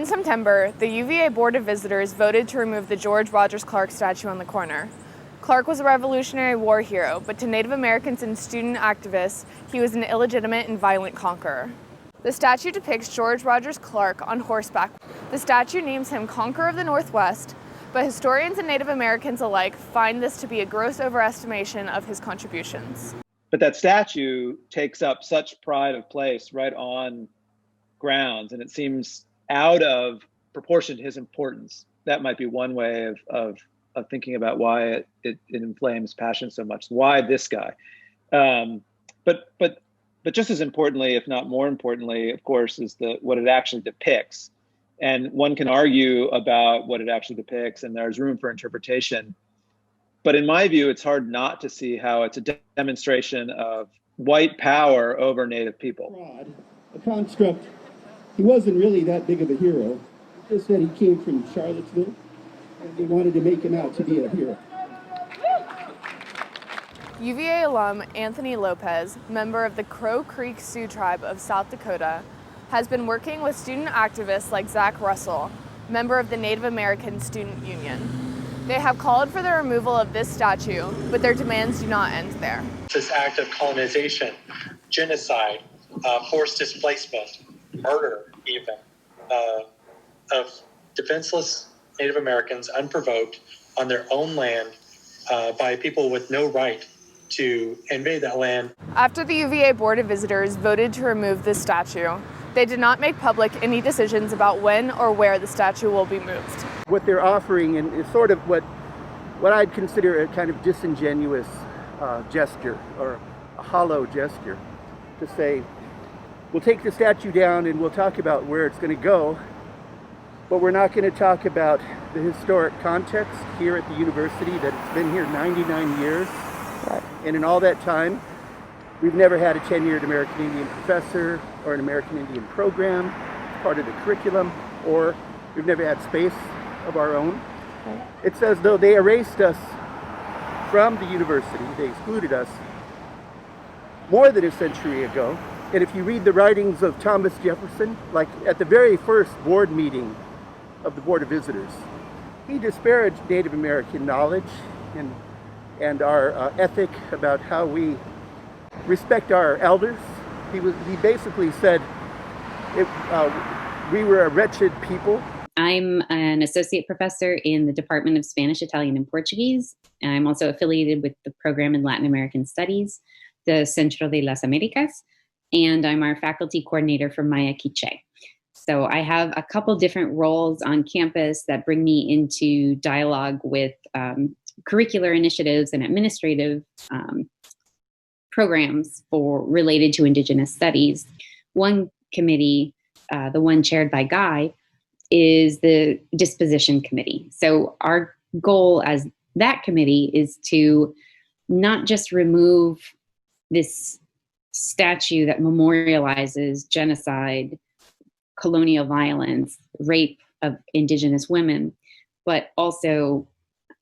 In September, the UVA Board of Visitors voted to remove the George Rogers Clark statue on the corner. Clark was a Revolutionary War hero, but to Native Americans and student activists, he was an illegitimate and violent conqueror. The statue depicts George Rogers Clark on horseback. The statue names him Conqueror of the Northwest, but historians and Native Americans alike find this to be a gross overestimation of his contributions. But that statue takes up such pride of place right on grounds, and it seems out of proportion to his importance. That might be one way of thinking about why it inflames passion so much. Why this guy? But just as importantly, if not more importantly, of course, is what it actually depicts. And one can argue about what it actually depicts, and there's room for interpretation. But in my view, it's hard not to see how it's a demonstration of white power over Native people. A construct. He wasn't really that big of a hero. Just that he came from Charlottesville, and they wanted to make him out to be a hero. UVA alum Anthony Lopez, member of the Crow Creek Sioux Tribe of South Dakota, has been working with student activists like Zach Russell, member of the Native American Student Union. They have called for the removal of this statue, but their demands do not end there. This act of colonization, genocide, forced displacement, murder even, of defenseless Native Americans unprovoked on their own land by people with no right to invade that land. After the UVA Board of Visitors voted to remove this statue, they did not make public any decisions about when or where the statue will be moved. What they're offering is sort of what I'd consider a kind of disingenuous gesture, or a hollow gesture, to say, we'll take the statue down and we'll talk about where it's going to go, but we're not going to talk about the historic context here at the university, that it's been here 99 years. Right. And in all that time, we've never had a tenured American Indian professor or an American Indian program as part of the curriculum, or we've never had space of our own. Right. It's as though they erased us from the university. They excluded us more than a century ago. And if you read the writings of Thomas Jefferson, like at the very first board meeting of the Board of Visitors, he disparaged Native American knowledge and our ethic about how we respect our elders. He basically said we were a wretched people. I'm an associate professor in the Department of Spanish, Italian, and Portuguese. I'm also affiliated with the program in Latin American Studies, the Centro de las Americas, and I'm our faculty coordinator for Maya Quiche. So I have a couple different roles on campus that bring me into dialogue with curricular initiatives and administrative programs related to Indigenous studies. One committee, the one chaired by Guy, is the disposition committee. So our goal as that committee is to not just remove this statue that memorializes genocide, colonial violence, rape of Indigenous women, but also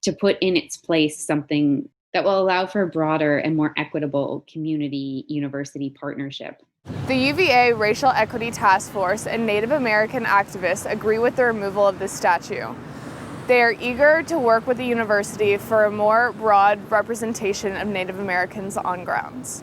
to put in its place something that will allow for a broader and more equitable community-university partnership. The UVA Racial Equity Task Force and Native American activists agree with the removal of this statue. They are eager to work with the university for a more broad representation of Native Americans on grounds.